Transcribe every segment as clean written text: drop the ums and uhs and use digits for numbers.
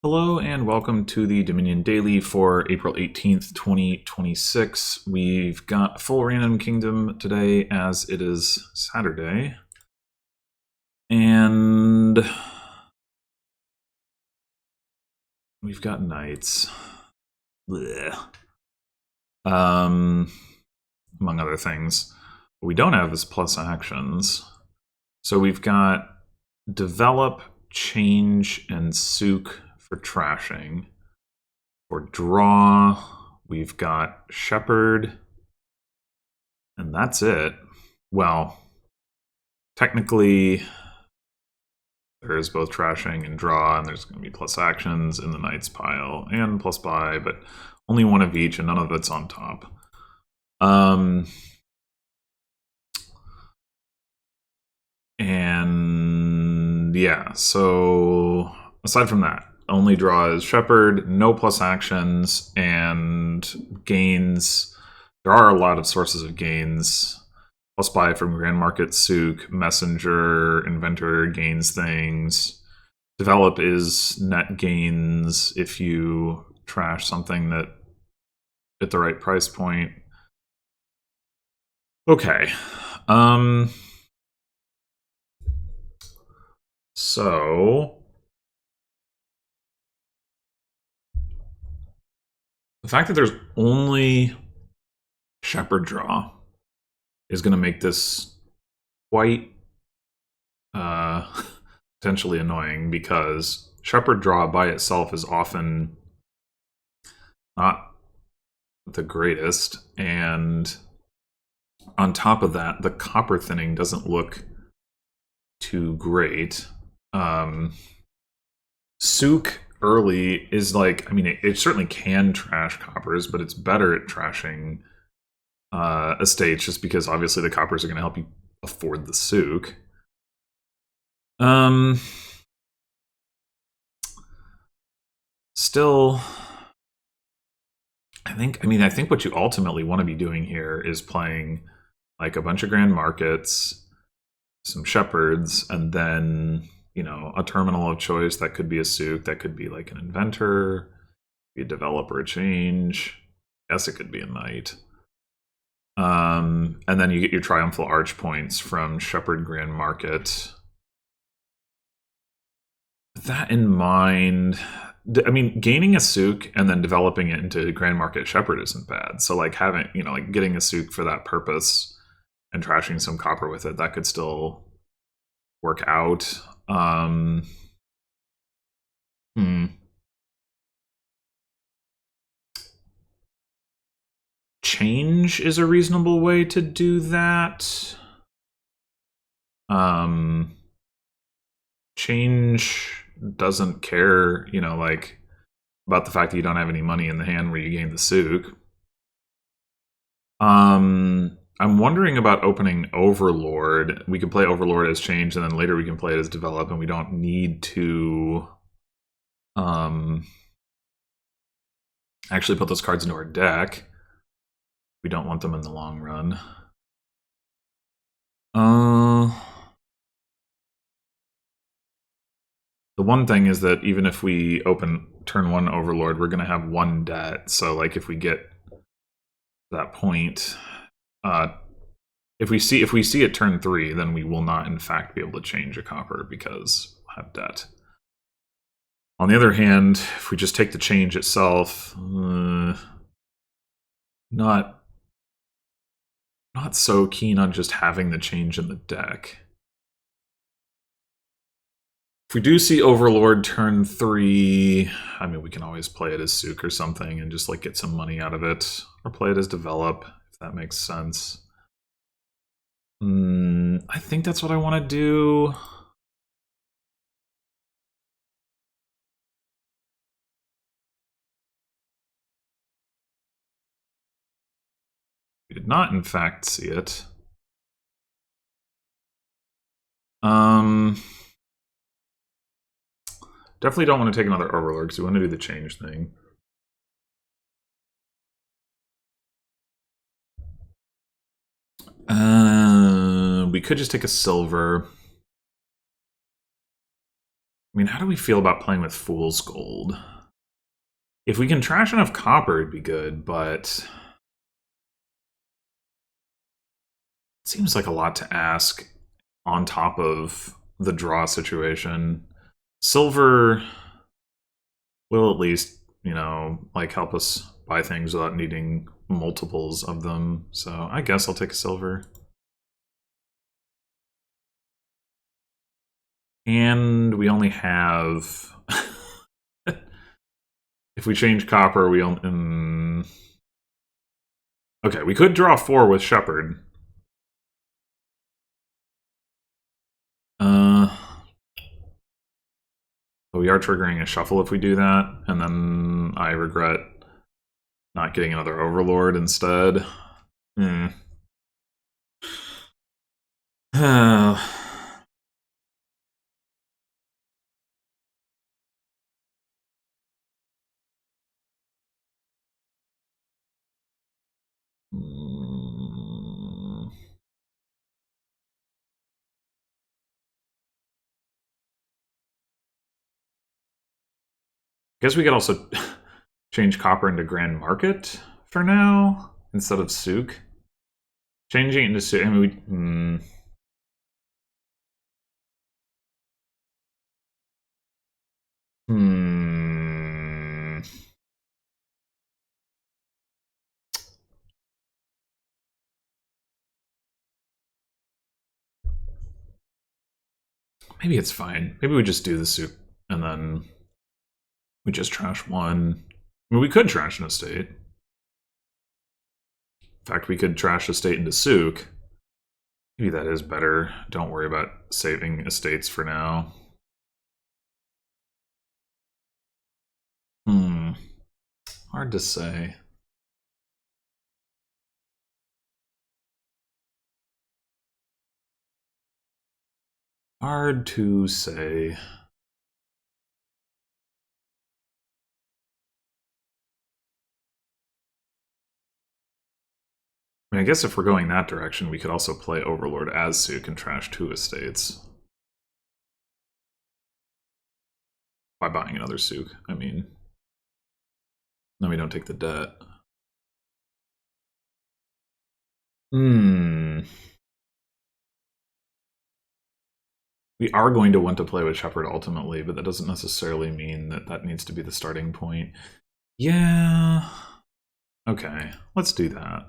Hello and welcome to the Dominion Daily for April 18th, 2026. We've got full Random Kingdom today as it is Saturday. And we've got Knights. Blech. Among other things. What we don't have is plus actions. So we've got Develop, Change, and Sook for trashing. For draw, we've got Shepherd, and that's it. Well, technically, there is both trashing and draw, and there's going to be plus actions in the Knights pile and plus buy, but only one of each, and none of it's on top. And yeah, so aside from that, only draw is Shepherd, no plus actions, and gains. There are a lot of sources of gains. Plus buy from Grand Market, Sook, Messenger, Inventor gains things. Develop is net gains if you trash something that at the right price point. Okay. So the fact that there's only Shepherd draw is going to make this quite potentially annoying, because Shepherd draw by itself is often not the greatest, and on top of that, the copper thinning doesn't look too great. Sook early is like, I mean, it certainly can trash coppers, but it's better at trashing estates, just because obviously the coppers are going to help you afford the Sook. Still, I think what you ultimately want to be doing here is playing like a bunch of Grand Markets, some Shepherds, and then, you know, a terminal of choice. That could be a Sook, that could be like an Inventor, be a Developer, a Change. Yes, it could be a Knight. And then you get your Triumphal Arch points from Shepherd Grand Market. With that in mind, I mean, gaining a Sook and then developing it into Grand Market Shepherd isn't bad. So like having, you know, like getting a Sook for that purpose and trashing some copper with it, that could still work out. Change is a reasonable way to do that. Change doesn't care, you know, like about the fact that you don't have any money in the hand where you gain the Sook. I'm wondering about opening Overlord. We can play Overlord as Change, and then later we can play it as Develop, and we don't need to actually put those cards into our deck. We don't want them in the long run. The one thing is that even if we open turn 1 Overlord, we're going to have 1 debt. So like if we get that point, if we see it turn 3, then we will not in fact be able to change a copper because we'll have debt. On the other hand, if we just take the change itself, not so keen on just having the change in the deck. If we do see Overlord turn 3, I mean, we can always play it as Sook or something and just like get some money out of it, or play it as Develop, if that makes sense. I think that's what I want to do. We did not, in fact, see it. Definitely don't want to take another Overlord because we want to do the change thing. We could just take a silver. mean, how do we feel about playing with Fool's Gold? If we can trash enough copper, it'd be good, but it seems like a lot to ask on top of the draw situation. Silver will at least, you know, like help us buy things without needing multiples of them. So I guess I'll take a silver. And we only have... if we change copper, we only... okay, we could draw 4 with Shepherd. But we are triggering a shuffle if we do that, and then I regret not getting another Overlord instead. Guess we could also change copper into Grand Market for now instead of Souk. Changing it into Souk. I mean, maybe it's fine. Maybe we just do the Souk and then we just trash 1. I mean, we could trash an estate. In fact, we could trash estate into Souk. Maybe that is better. Don't worry about saving estates for now. Hard to say. Hard to say. I mean, I guess if we're going that direction, we could also play Overlord as Souk and trash 2 estates. By buying another Souk, I mean. Then we don't take the debt. We are going to want to play with Shepherd ultimately, but that doesn't necessarily mean that that needs to be the starting point. Yeah. Okay, let's do that.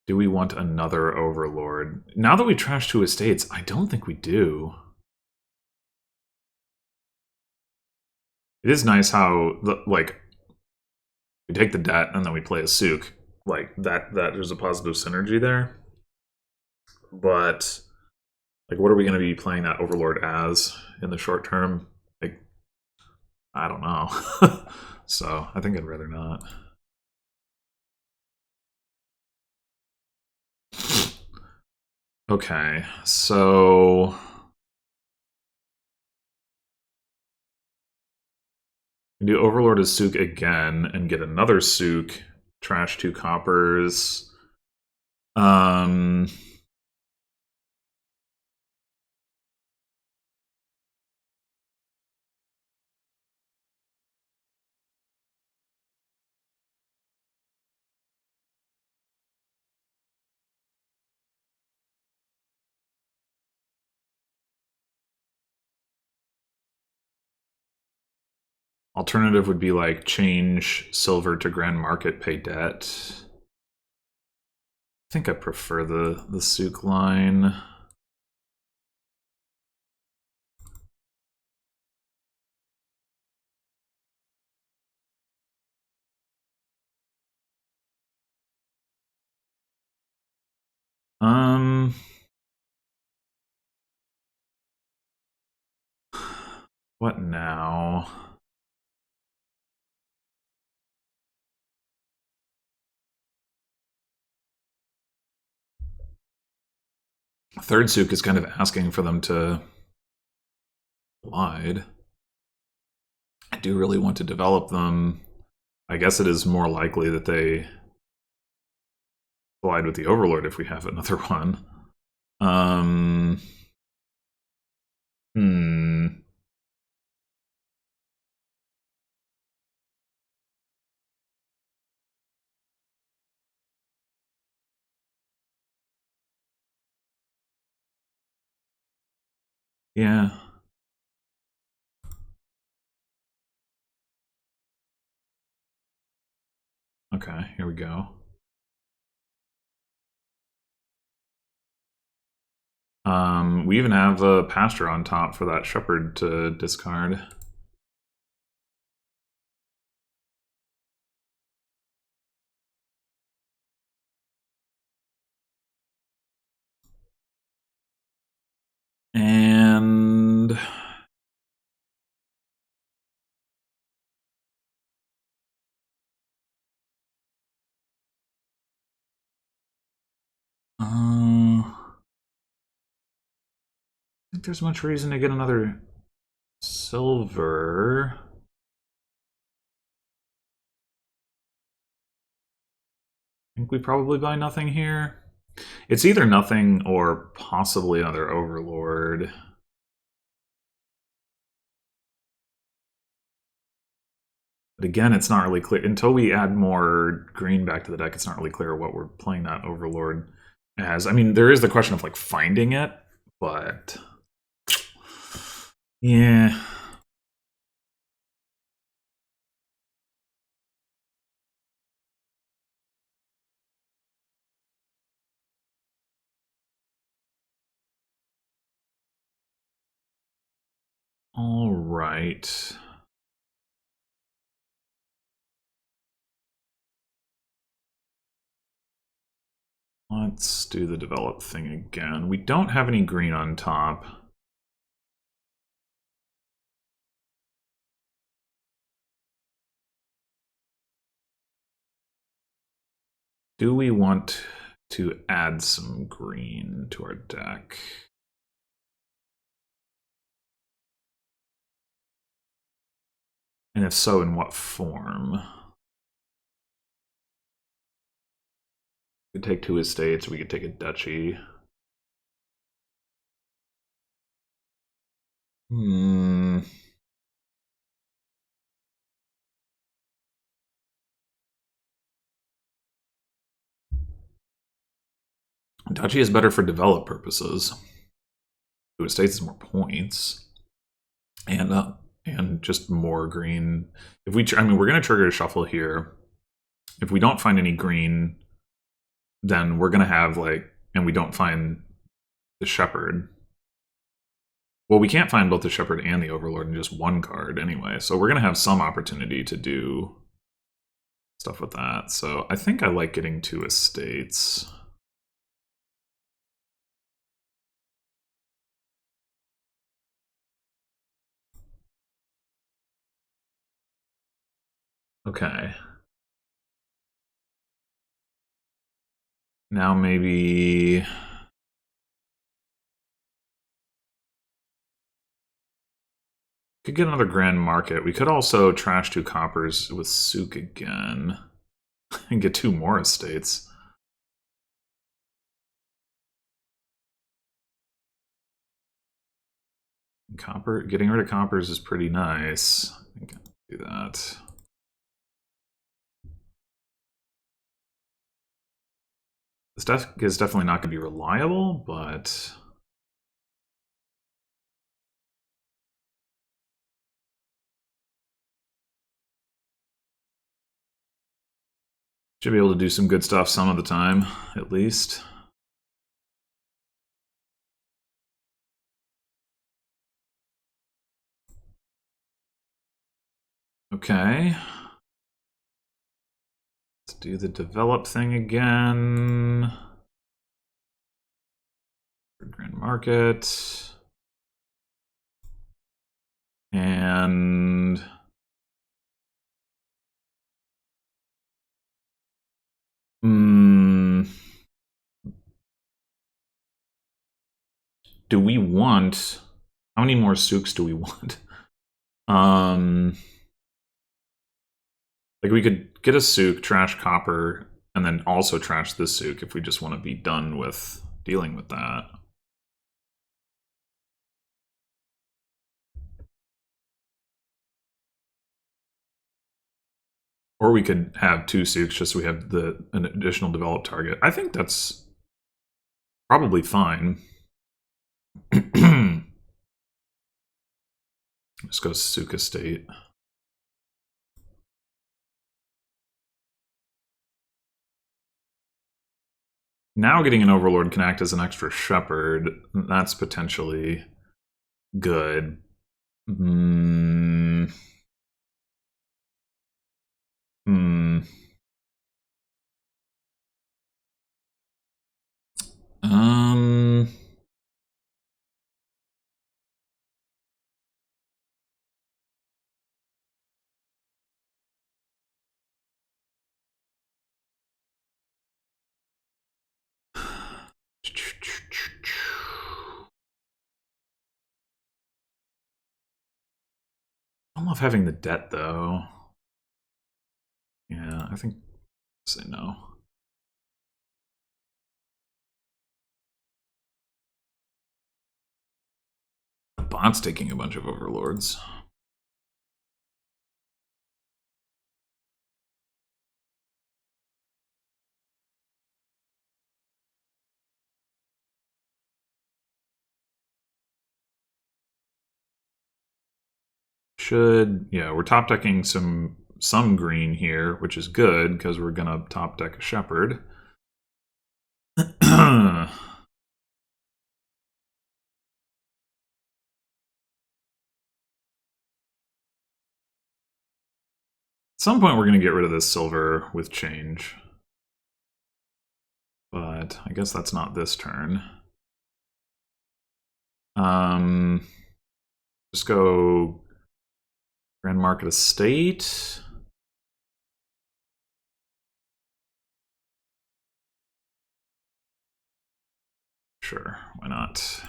Do we want another Overlord? Now that we trash 2 estates, I don't think we do. It is nice how, like, we take the debt and then we play a Souk. Like, that there's a positive synergy there. But, like, what are we going to be playing that Overlord as in the short term? Like, I don't know. So, I think I'd rather not. Okay, so... do Overlord as Souk again and get another Souk. Trash 2 coppers. Alternative would be like change silver to Grand Market, pay debt. I think I prefer the Souk line. What now? Third Souk is kind of asking for them to glide. I do really want to develop them. I guess it is more likely that they collide with the Overlord if we have another one. Um. Hmm. Yeah. Okay, here we go. We even have a pasture on top for that shepherd to discard. And I think there's much reason to get another silver. I think we probably buy nothing here. It's either nothing or possibly another overlord. But again, it's not really clear. Until we add more green back to the deck, it's not really clear what we're playing that overlord as. I mean, there is the question of like finding it, but yeah. All right. Let's do the develop thing again. We don't have any green on top. Do we want to add some green to our deck? And if so, in what form? We could take 2 estates, we could take a duchy. Hmm. Duchy is better for develop purposes. 2 estates is more points. And just more green. If we, I mean, we're going to trigger a shuffle here. If we don't find any green, then we're going to have like, and we don't find the shepherd. Well, we can't find both the shepherd and the overlord in just one card anyway, so we're going to have some opportunity to do stuff with that. So I think I like getting 2 estates. Okay. Now maybe... could get another grand market. We could also trash 2 coppers with Souk again and get 2 more estates. Copper, getting rid of coppers is pretty nice. I think I can do that. This deck is definitely not going to be reliable, but should be able to do some good stuff some of the time, at least. Okay. Let's do the develop thing again. Grand market. And do we want, how many more Souks do we want? Like we could get a Souk, trash copper, and then also trash this Souk if we just want to be done with dealing with that. Or we could have 2 Sooks just so we have an additional developed target. I think that's probably fine. Let's go Sook Estate. Now getting an Overlord can act as an extra Shepherd. That's potentially good. Hmm. Um. I don't love having the debt, though. Yeah, I think say no. The bot's taking a bunch of Overlords. Yeah, we're top decking some green here, which is good because we're gonna top deck a Shepherd. At some point, we're gonna get rid of this silver with change, but I guess that's not this turn. Just go Grand Market Estate. Sure, why not?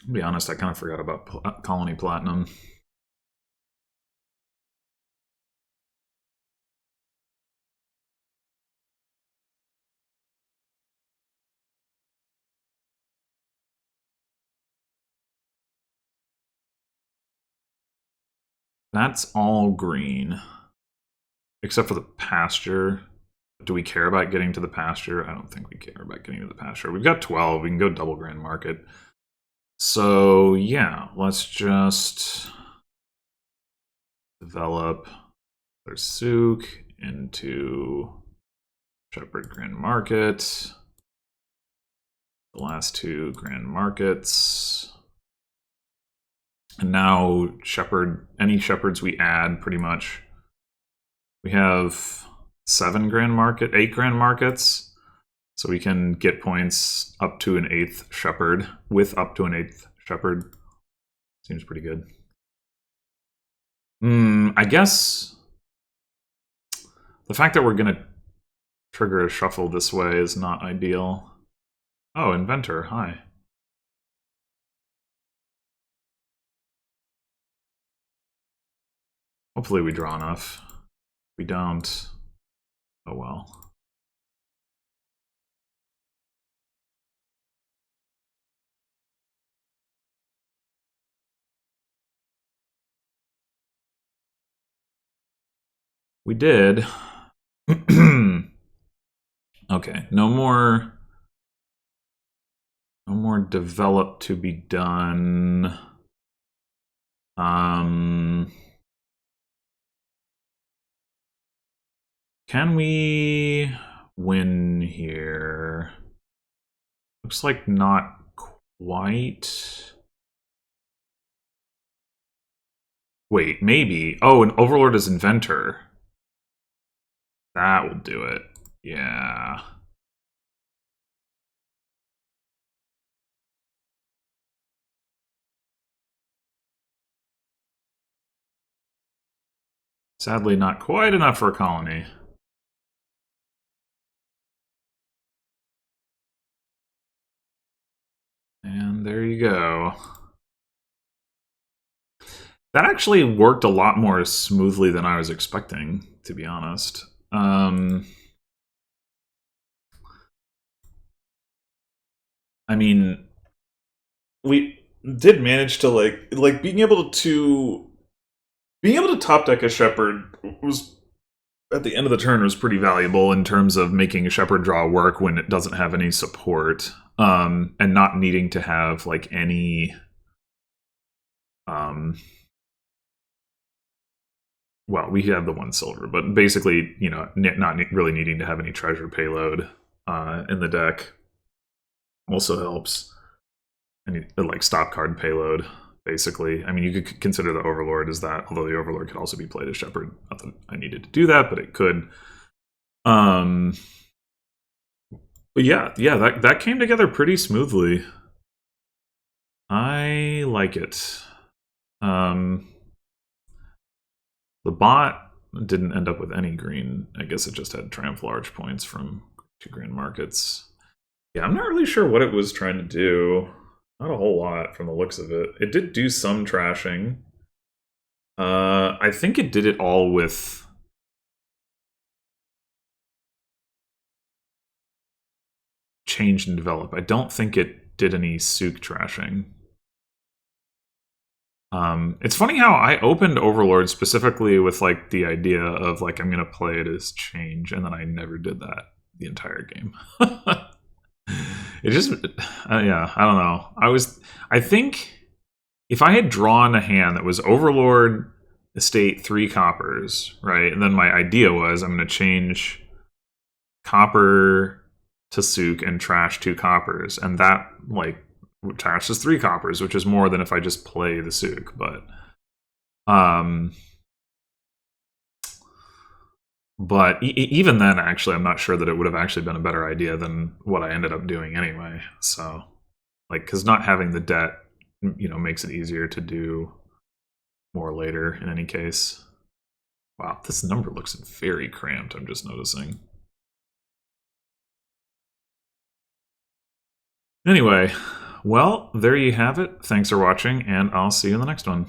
To be honest, I kind of forgot about Colony Platinum. That's all green. Except for the pasture. Do we care about getting to the pasture? I don't think we care about getting to the pasture. We've got 12. We can go double Grand Market. So, yeah, let's just develop their Sook into Shepherd Grand Market. The last 2 Grand Markets. And now any Shepherds we add, pretty much. We have 8 Grand Markets. So we can get points up to an 8th Shepherd, with up to an 8th Shepherd. Seems pretty good. I guess the fact that we're going to trigger a shuffle this way is not ideal. Oh, Inventor, hi. Hopefully we draw enough. If we don't, oh well. We did. Okay, no more develop to be done. Can we win here? Looks like not quite. Wait, maybe. Oh, an Overlord is Inventor. That will do it. Yeah. Sadly, not quite enough for a colony. And there you go. That actually worked a lot more smoothly than I was expecting, to be honest. I mean, we did manage to like being able to top deck a shepherd was at the end of the turn was pretty valuable in terms of making a shepherd draw work when it doesn't have any support, and not needing to have like any well, we have the 1 silver, but basically, you know, not really needing to have any treasure payload in the deck also helps. And like stop card payload, basically. I mean, you could consider the Overlord as that, although the Overlord could also be played as Shepherd. Not that I needed to do that, but it could. But yeah, that came together pretty smoothly. I like it. The bot didn't end up with any green. I guess it just had Triumph Large points from 2 green markets. Yeah, I'm not really sure what it was trying to do. Not a whole lot from the looks of it. It did do some trashing. I think it did it all with change and develop. I don't think it did any souk trashing. It's funny how I opened Overlord specifically with like the idea of like I'm gonna play it as change, and then I never did that the entire game. It just, yeah, I don't know. I think if I had drawn a hand that was Overlord, Estate, 3 coppers, right, and then my idea was I'm going to change copper to souk and trash 2 coppers, and that like trashes 3 coppers, which is more than if I just play the souk. But even then, actually, I'm not sure that it would have actually been a better idea than what I ended up doing anyway. So, like, because not having the debt, you know, makes it easier to do more later in any case. Wow, this number looks very cramped, I'm just noticing. Anyway, well, there you have it. Thanks for watching, and I'll see you in the next one.